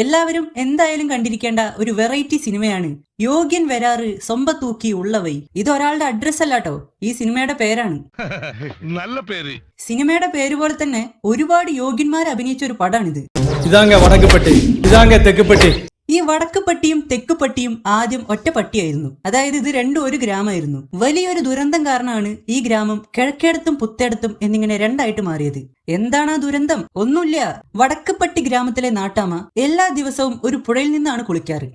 എല്ലാവരും എന്തായാലും കണ്ടിരിക്കേണ്ട ഒരു വെറൈറ്റി സിനിമയാണ് യോഗ്യൻ വരാറ് സ്വമ്പത്തൂക്കി ഉള്ളവൈ. ഇത് ഒരാളുടെ അഡ്രസ് അല്ലാട്ടോ, ഈ സിനിമയുടെ പേരാണ്. നല്ല പേര്. സിനിമയുടെ പേര് പോലെ തന്നെ ഒരുപാട് യോഗ്യന്മാർ അഭിനയിച്ച ഒരു പടാണിത്. ഈ വടക്കുപട്ടിയും തെക്കുപട്ടിയും ആദ്യം ഒറ്റപ്പട്ടിയായിരുന്നു. അതായത് ഇത് രണ്ടും ഒരു ഗ്രാമമായിരുന്നു. വലിയൊരു ദുരന്തം കാരണമാണ് ഈ ഗ്രാമം കിഴക്കേടത്തും പുത്തേടത്തും എന്നിങ്ങനെ രണ്ടായിട്ട് മാറിയത്. എന്താണ് ആ ദുരന്തം? ഒന്നുമില്ല. വടക്കുപട്ടി ഗ്രാമത്തിലെ നാട്ടാമ്മ എല്ലാ ദിവസവും ഒരു പുഴയിൽ നിന്നാണ് കുളിക്കാറ്.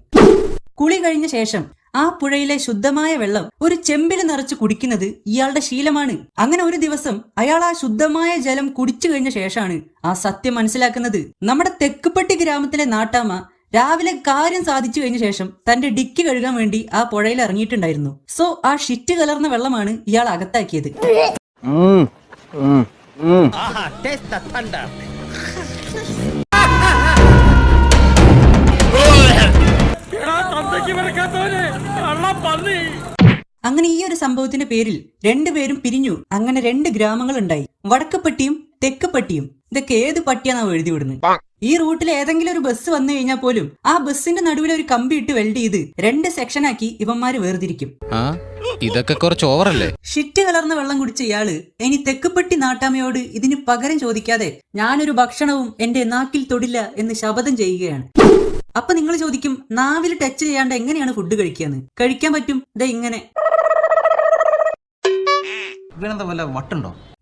കുളി കഴിഞ്ഞ ശേഷം ആ പുഴയിലെ ശുദ്ധമായ വെള്ളം ഒരു ചെമ്പിൽ നിറച്ച് കുടിക്കുന്നത് ഇയാളുടെ ശീലമാണ്. അങ്ങനെ ഒരു ദിവസം അയാൾ ആ ശുദ്ധമായ ജലം കുടിച്ചു കഴിഞ്ഞ ശേഷമാണ് ആ സത്യം മനസ്സിലാക്കുന്നത്. നമ്മുടെ തെക്കുപട്ടി ഗ്രാമത്തിലെ നാട്ടാമ്മ രാവിലെ കാര്യം സാധിച്ചു കഴിഞ്ഞ ശേഷം തന്റെ ഡിക്കി കഴുകാൻ വേണ്ടി ആ പുഴയിൽ ഇറങ്ങിയിട്ടുണ്ടായിരുന്നു. സോ ആ ഷിറ്റ് കലർന്ന വെള്ളമാണ് ഇയാൾ അകത്താക്കിയത്. അങ്ങനെ ഈ ഒരു സംഭവത്തിന്റെ പേരിൽ രണ്ടുപേരും പിരിഞ്ഞു. അങ്ങനെ രണ്ട് ഗ്രാമങ്ങൾ ഉണ്ടായി, വടക്കുപട്ടിയും തെക്കുപട്ടിയും. ഇതൊക്കെ ഏത് പട്ടിയാണോ എഴുതി വിടുന്നത്? ഈ റൂട്ടിൽ ഏതെങ്കിലും ഒരു ബസ് വന്നു കഴിഞ്ഞാൽ പോലും ആ ബസ്സിന്റെ നടുവിൽ ഒരു കമ്പി ഇട്ട് വെൽഡ് ചെയ്ത് രണ്ട് സെക്ഷനാക്കി ഇവന്മാര് വേർതിരിക്കും. ഇതൊക്കെ കുറച്ച് ഓവറല്ലേ? ഷിറ്റ് കലർന്ന വെള്ളം കുടിച്ച ഇയാള് ഇനി തെക്കുപട്ടി നാട്ടാമ്മയോട് ഇതിന് പകരം ചോദിക്കാതെ ഞാനൊരു ഭക്ഷണവും എന്റെ നാക്കിൽ തൊടില്ല എന്ന് ശപഥം ചെയ്യുകയാണ്. അപ്പൊ നിങ്ങൾ ചോദിക്കും, നാവിൽ ടച്ച് ചെയ്യാണ്ട് എങ്ങനെയാണ് ഫുഡ് കഴിക്കാന്ന്? കഴിക്കാൻ പറ്റും, ദേ ഇങ്ങനെ.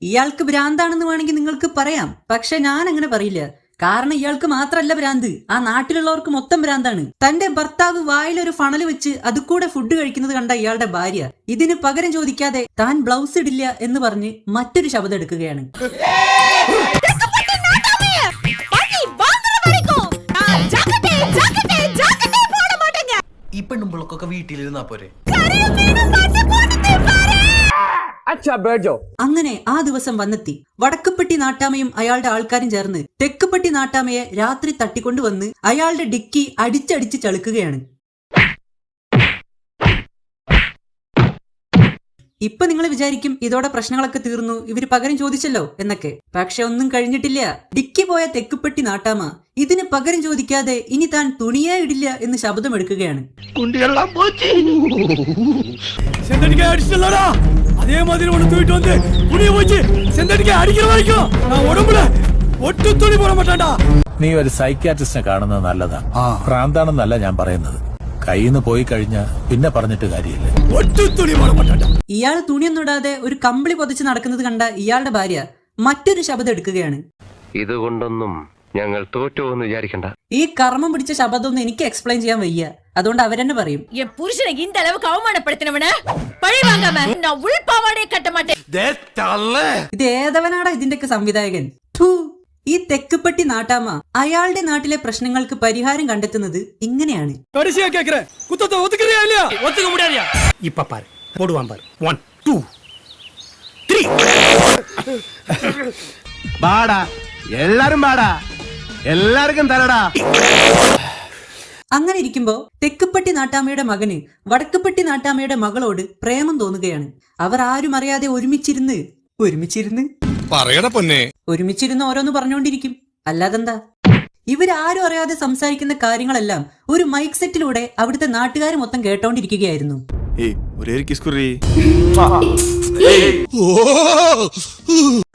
ഇയാൾക്ക് ഭ്രാന്താണെന്ന് വേണമെങ്കിൽ നിങ്ങൾക്ക് പറയാം, പക്ഷെ ഞാൻ അങ്ങനെ പറയില്ല. കാരണം ഇയാൾക്ക് മാത്രല്ല ഭ്രാന്ത്, ആ നാട്ടിലുള്ളവർക്ക് മൊത്തം ഭ്രാന്താണ്. തന്റെ ഭർത്താവ് വായിലൊരു ഫണല് വെച്ച് അത് കൂടെ ഫുഡ് കഴിക്കുന്നത് കണ്ട ഇയാളുടെ ഭാര്യ ഇതിന് പകരം ചോദിക്കാതെ താൻ ബ്ലൗസ് ഇടില്ല എന്ന് പറഞ്ഞ് മറ്റൊരു ശബ്ദം എടുക്കുകയാണ്. ഈ പെണ്ണുമ്പോഴൊക്കെ വീട്ടിലിരുന്നാ പോരെ. അങ്ങനെ ആ ദിവസം വന്നെത്തി. വടക്കുപട്ടി നാട്ടാമയും അയാളുടെ ആൾക്കാരും ചേർന്ന് തെക്കുപട്ടി നാട്ടാമയെ രാത്രി തട്ടിക്കൊണ്ടുവന്ന് അയാളുടെ ഡിക്കി അടിച്ചടിച്ച് ചളുക്കുകയാണ്. ഇപ്പൊ നിങ്ങൾ വിചാരിക്കും ഇതോടെ പ്രശ്നങ്ങളൊക്കെ തീർന്നു, ഇവര് പകരം ചോദിച്ചല്ലോ എന്നൊക്കെ. പക്ഷെ ഒന്നും കഴിഞ്ഞിട്ടില്ല. ഡിക്കി പോയ തെക്കുപട്ടി നാട്ടാമ ഇതിന് പകരം ചോദിക്കാതെ ഇനി താൻ തുണിയേ ഇടില്ല എന്ന് ശബ്ദം എടുക്കുകയാണ്. നീ ഒരു സൈക്യാട്രിസ്റ്റിനെ കാണുന്നത് നല്ലതാ. ഭ്രാന്താണെന്നല്ല ഞാൻ പറയുന്നത്. കയ്യിന്ന് പോയി കഴിഞ്ഞാ പിന്നെ പറഞ്ഞിട്ട് കാര്യമില്ല. ഇയാൾ തുണിയൊന്നും ഇടാതെ ഒരു കമ്പിളി പൊതിച്ച് നടക്കുന്നത് കണ്ട ഇയാളുടെ ഭാര്യ മറ്റൊരു ശബ്ദം എടുക്കുകയാണ്. ഇതുകൊണ്ടൊന്നും ഞങ്ങൾ തോറ്റുവെന്ന് വിചാരിക്കണ്ട. ഈ കർമ്മം പിടിച്ച ശബ്ദമൊന്നും എനിക്ക് എക്സ്പ്ലെയിൻ ചെയ്യാൻ വയ്യ, അതുകൊണ്ട് അവരെന്നെ പറയും. ഇത് ഏതവനാടാ ഇതിന്റെയൊക്കെ സംവിധായകൻ? ഈ തെക്കുപട്ടി നാട്ടാമ്മ അയാളുടെ നാട്ടിലെ പ്രശ്നങ്ങൾക്ക് പരിഹാരം കണ്ടെത്തുന്നത് ഇങ്ങനെയാണ്. അങ്ങനെ ഇരിക്കുമ്പോ തെക്കുപട്ടി നാട്ടാമ്മയുടെ മകന് വടക്കുപട്ടി നാട്ടാമ്മയുടെ മകളോട് പ്രേമം തോന്നുകയാണ്. അവർ ആരും അറിയാതെ ഒരുമിച്ചിരുന്ന് ഓരോന്ന് പറഞ്ഞുകൊണ്ടിരിക്കും. അല്ലാതെന്താ? ഇവരാരും അറിയാതെ സംസാരിക്കുന്ന കാര്യങ്ങളെല്ലാം ഒരു മൈക്ക് സെറ്റിലൂടെ അവിടുത്തെ നാട്ടുകാർ മൊത്തം കേട്ടോണ്ടിരിക്കുകയായിരുന്നു.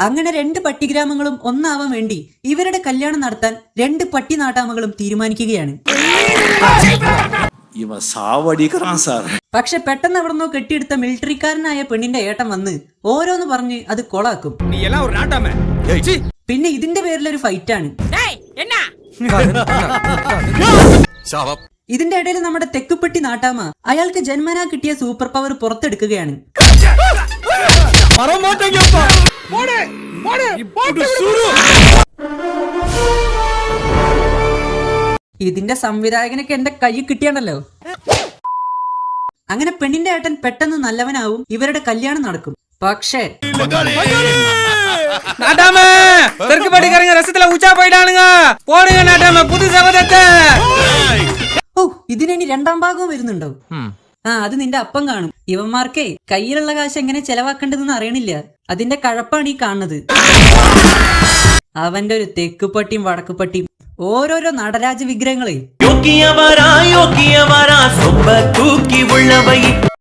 അങ്ങനെ രണ്ട് പട്ടിഗ്രാമങ്ങളും ഒന്നാവാൻ വേണ്ടി ഇവരുടെ കല്യാണം നടത്താൻ രണ്ട് പട്ടി നാട്ടാമകളും തീരുമാനിക്കുകയാണ്. പക്ഷെ പെട്ടെന്ന് എവിടെന്നോ കെട്ടിയെടുത്ത മിലിറ്ററിക്കാരനായ പെണ്ണിന്റെ ഏട്ടൻ വന്ന് ഓരോന്ന് പറഞ്ഞ് അത് കൊളാക്കും. പിന്നെ ഇതിന്റെ പേരിലൊരു ഫൈറ്റാണ്. ഇതിന്റെ ഇടയിൽ നമ്മുടെ തെക്കുപട്ടി നാട്ടാമ അയാൾക്ക് ജന്മനാ കിട്ടിയ സൂപ്പർ പവർ പുറത്തെടുക്കുകയാണ്. ഇതിന്റെ സംവിധായകനൊക്കെ എന്റെ കൈ കിട്ടിയാണല്ലോ. അങ്ങനെ പെണ്ണിന്റെ ഏട്ടൻ പെട്ടെന്ന് നല്ലവനാവും, ഇവരുടെ കല്യാണം നടക്കും. പക്ഷേ ഇതിനി രണ്ടാം ഭാഗവും വരുന്നുണ്ടോ? അത് നിന്റെ അപ്പം കാണും. ഇവന്മാർക്കേ കയ്യിലുള്ള കാശ് എങ്ങനെ ചെലവാക്കേണ്ടതെന്ന് അറിയണില്ല. അതിന്റെ കഴപ്പാണ് ഈ കാണുന്നത്. അവന്റെ ഒരു തെക്കുപട്ടിയും വടക്കുപട്ടിയും ഓരോരോ നടരാജ വിഗ്രഹങ്ങളെ யோக்கியவரா யோக்கியவரா சொம்ப தூக்கி உள்ளவை